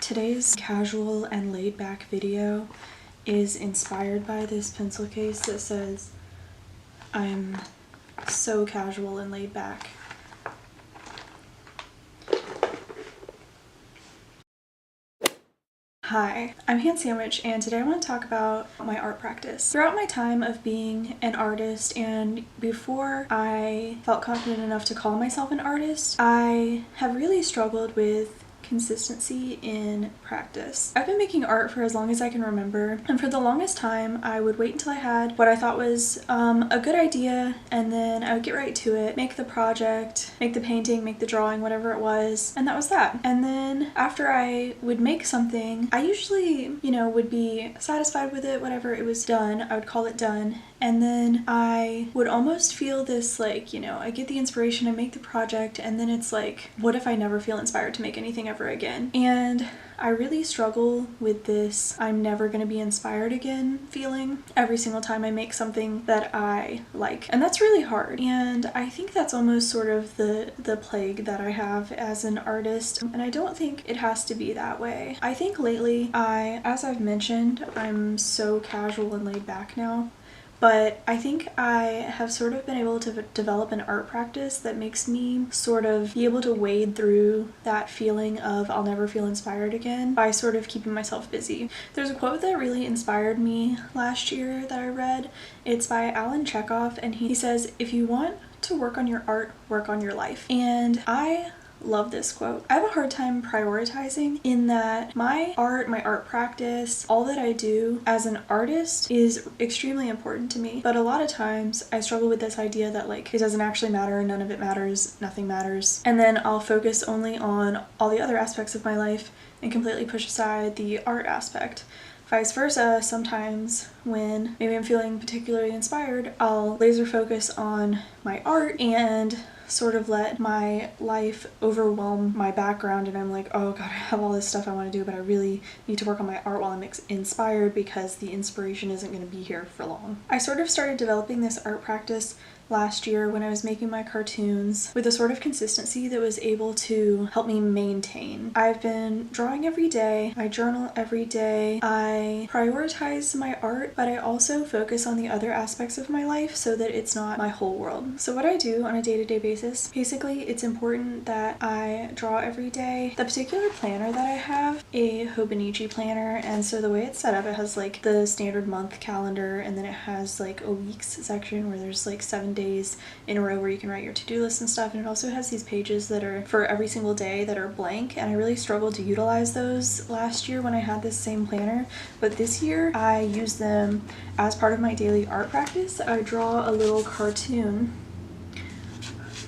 Today's casual and laid back video is inspired by this pencil case that says, "I'm so casual and laid back." Hi, I'm Hand Sandwich, and today I want to talk about my art practice. Throughout my time of being an artist, and before I felt confident enough to call myself an artist, I have really struggled with consistency in practice. I've been making art for as long as I can remember, and for the longest time I would wait until I had what I thought was a good idea, and then I would get right to it, make the project, make the painting, make the drawing, whatever it was, and that was that. And then after I would make something, I usually, would be satisfied with it, whatever, it was done, I would call it done. And then I would almost feel this I get the inspiration, I make the project, and then it's like, what if I never feel inspired to make anything ever again? And I really struggle with this I'm never gonna be inspired again feeling every single time I make something that I like. And that's really hard. And I think that's almost sort of the plague that I have as an artist. And I don't think it has to be that way. I think lately as I've mentioned, I'm so casual and laid back now. But I think I have sort of been able to develop an art practice that makes me sort of be able to wade through that feeling of I'll never feel inspired again by sort of keeping myself busy. There's a quote that really inspired me last year that I read. It's by Alan Chekhov, and he says, "If you want to work on your art, work on your life." And I love this quote. I have a hard time prioritizing in that my art practice, all that I do as an artist is extremely important to me. But a lot of times I struggle with this idea that it doesn't actually matter, none of it matters, nothing matters. And then I'll focus only on all the other aspects of my life and completely push aside the art aspect. Vice versa, sometimes when maybe I'm feeling particularly inspired, I'll laser focus on my art and sort of let my life overwhelm my background, and I'm like, oh god, I have all this stuff I want to do, but I really need to work on my art while I'm inspired because the inspiration isn't going to be here for long. I sort of started developing this art practice last year when I was making my cartoons with a sort of consistency that was able to help me maintain. I've been drawing every day, I journal every day, I prioritize my art, but I also focus on the other aspects of my life so that it's not my whole world. So what I do on a day-to-day basis, basically it's important that I draw every day. The particular planner that I have, a Hobonichi planner, and so the way it's set up, it has the standard month calendar, and then it has a weeks section where there's 7 days in a row where you can write your to-do list and stuff, and it also has these pages that are for every single day that are blank, and I really struggled to utilize those last year when I had this same planner, but this year I use them as part of my daily art practice. I draw a little cartoon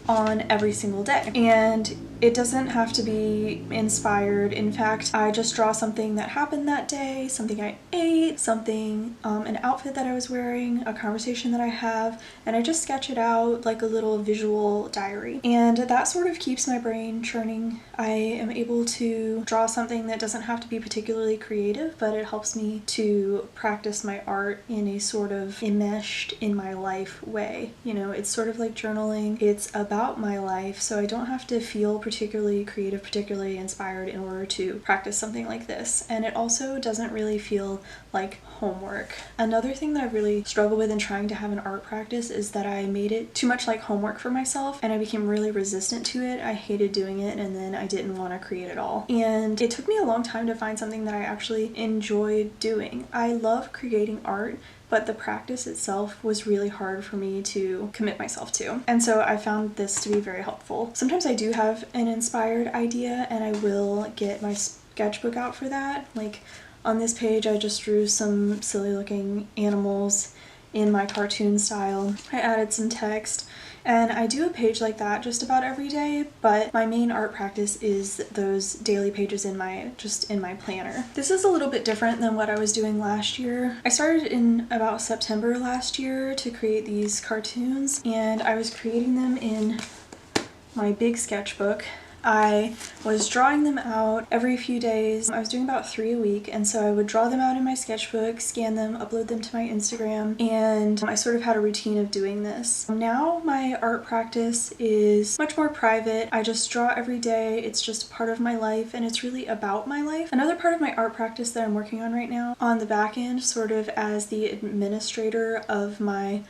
on every single day, and it doesn't have to be inspired. In fact, I just draw something that happened that day, something I ate, something, an outfit that I was wearing, a conversation that I have, and I just sketch it out like a little visual diary. And that sort of keeps my brain churning. I am able to draw something that doesn't have to be particularly creative, but it helps me to practice my art in a sort of enmeshed in my life way. It's sort of like journaling. It's about my life, so I don't have to feel particularly creative, particularly inspired in order to practice something like this. And it also doesn't really feel like homework. Another thing that I really struggle with in trying to have an art practice is that I made it too much like homework for myself, and I became really resistant to it. I hated doing it, and then I didn't want to create at all. And it took me a long time to find something that I actually enjoyed doing. I love creating art, but the practice itself was really hard for me to commit myself to. And so I found this to be very helpful. Sometimes I do have an inspired idea and I will get my sketchbook out for that. On this page I just drew some silly looking animals in my cartoon style. I added some text, and I do a page like that just about every day, but my main art practice is those daily pages in my planner. This is a little bit different than what I was doing last year. I started in about September last year to create these cartoons, and I was creating them in my big sketchbook I was drawing them out every few days. I was doing about 3 a week, and so I would draw them out in my sketchbook, scan them, upload them to my Instagram, and I sort of had a routine of doing this. Now my art practice is much more private. I just draw every day. It's just a part of my life, and it's really about my life. Another part of my art practice that I'm working on right now on the back end, sort of as the administrator of my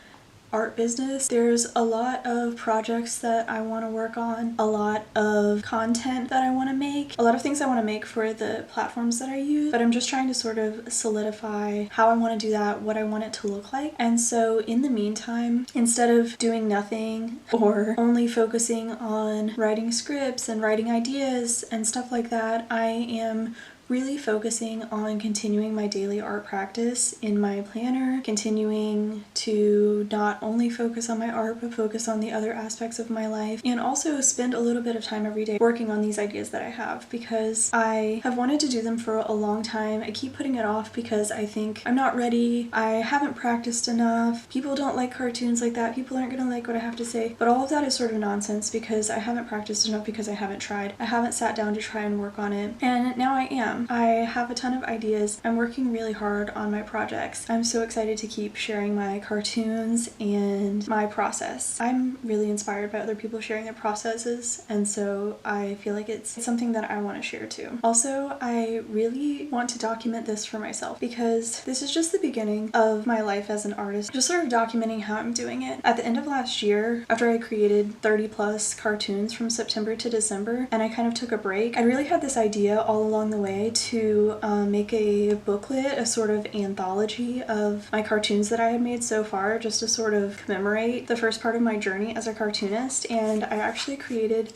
art business, there's a lot of projects that I want to work on, a lot of content that I want to make, a lot of things I want to make for the platforms that I use, but I'm just trying to sort of solidify how I want to do that, what I want it to look like. And so in the meantime, instead of doing nothing or only focusing on writing scripts and writing ideas and stuff like that, I am really focusing on continuing my daily art practice in my planner, continuing to not only focus on my art but focus on the other aspects of my life, and also spend a little bit of time every day working on these ideas that I have, because I have wanted to do them for a long time. I keep putting it off because I think I'm not ready, I haven't practiced enough, people don't like cartoons like that, people aren't gonna like what I have to say, but all of that is sort of nonsense because I haven't practiced enough, because I haven't tried. I haven't sat down to try and work on it, and now I am. I have a ton of ideas. I'm working really hard on my projects. I'm so excited to keep sharing my cartoons and my process. I'm really inspired by other people sharing their processes, and so I feel like it's something that I want to share too. Also, I really want to document this for myself, because this is just the beginning of my life as an artist, just sort of documenting how I'm doing it. At the end of last year, after I created 30 plus cartoons from September to December, and I kind of took a break, I really had this idea all along the way to make a booklet, a sort of anthology of my cartoons that I had made so far, just to sort of commemorate the first part of my journey as a cartoonist. And I actually created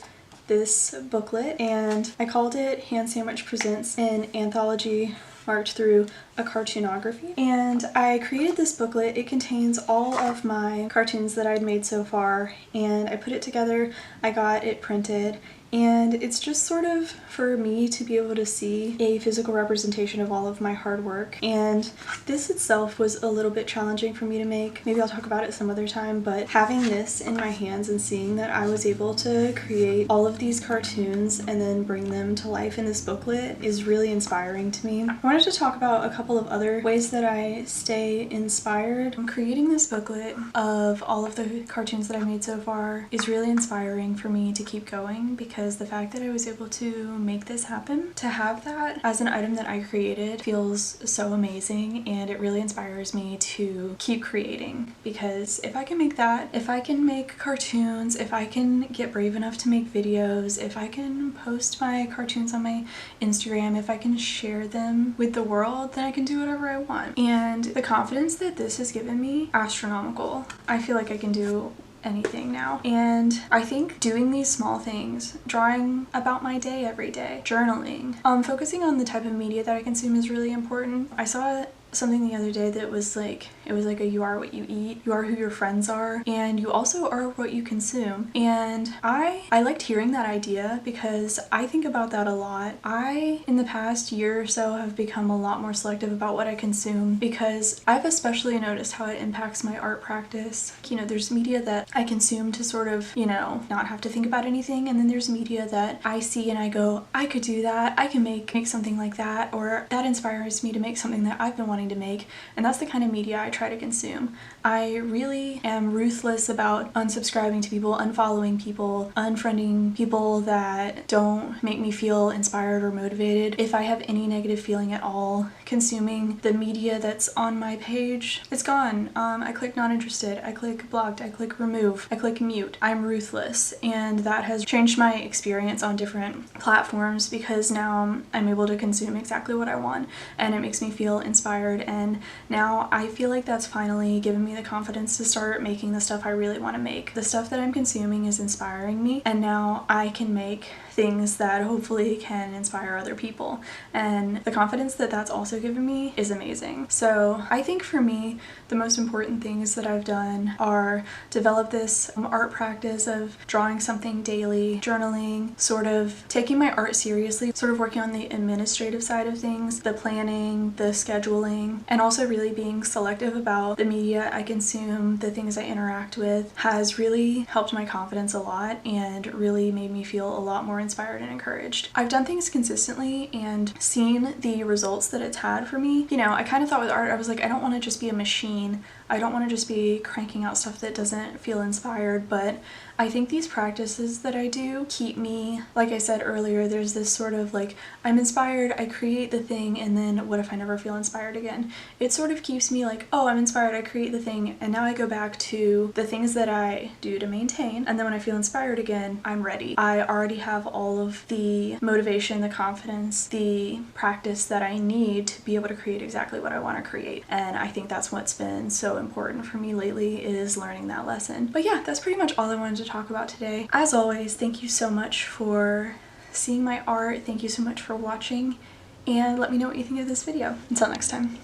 this booklet, and I called it Hand Sandwich Presents an Anthology marked through a cartoonography. And I created this booklet. It contains all of my cartoons that I'd made so far, and I put it together, I got it printed, and it's just sort of for me to be able to see a physical representation of all of my hard work. And this itself was a little bit challenging for me to make. Maybe I'll talk about it some other time, but having this in my hands and seeing that I was able to create all of these cartoons and then bring them to life in this booklet is really inspiring to me. I wanted to talk about a couple of other ways that I stay inspired. Creating this booklet of all of the cartoons that I made so far is really inspiring for me to keep going, because the fact that I was able to make this happen, to have that as an item that I created, feels so amazing, and it really inspires me to keep creating. Because if I can make that, if I can make cartoons, if I can get brave enough to make videos, if I can post my cartoons on my Instagram, if I can share them with the world, then I can do whatever I want. And the confidence that this has given me, astronomical. I feel like I can do anything now. And I think doing these small things, drawing about my day every day, journaling, focusing on the type of media that I consume is really important. I saw something the other day that was like, it was like a you are what you eat, you are who your friends are, and you also are what you consume. And I liked hearing that idea, because I think about that a lot. I, in the past year or so, have become a lot more selective about what I consume, because I've especially noticed how it impacts my art practice. You know, there's media that I consume to sort of, you know, not have to think about anything, and then there's media that I see and I go, I could do that, I can make something like that, or that inspires me to make something that I've been wanting to make. And that's the kind of media I try to consume. I really am ruthless about unsubscribing to people, unfollowing people, unfriending people that don't make me feel inspired or motivated. If I have any negative feeling at all consuming the media that's on my page, it's gone. I click not interested, I click blocked, I click remove, I click mute. I'm ruthless, and that has changed my experience on different platforms, because now I'm able to consume exactly what I want, and it makes me feel inspired. And now I feel like that's finally given me the confidence to start making the stuff I really want to make. The stuff that I'm consuming is inspiring me, and now I can make things that hopefully can inspire other people. And the confidence that that's also given me is amazing. So I think for me, the most important things that I've done are develop this art practice of drawing something daily, journaling, sort of taking my art seriously, sort of working on the administrative side of things, the planning, the scheduling, and also really being selective about the media I consume, the things I interact with, has really helped my confidence a lot and really made me feel a lot more inspired and encouraged. I've done things consistently and seen the results that it's had for me. You know, I kind of thought with art, I was like, I don't want to just be a machine. I don't want to just be cranking out stuff that doesn't feel inspired, but I think these practices that I do keep me, like I said earlier, there's this sort of like, I'm inspired, I create the thing, and then what if I never feel inspired again? It sort of keeps me like, oh, I'm inspired, I create the thing, and now I go back to the things that I do to maintain, and then when I feel inspired again, I'm ready. I already have all of the motivation, the confidence, the practice that I need to be able to create exactly what I want to create, and I think that's what's been so important for me lately, is learning that lesson. But yeah, that's pretty much all I wanted to talk about today. As always, thank you so much for seeing my art. Thank you so much for watching, and let me know what you think of this video. Until next time.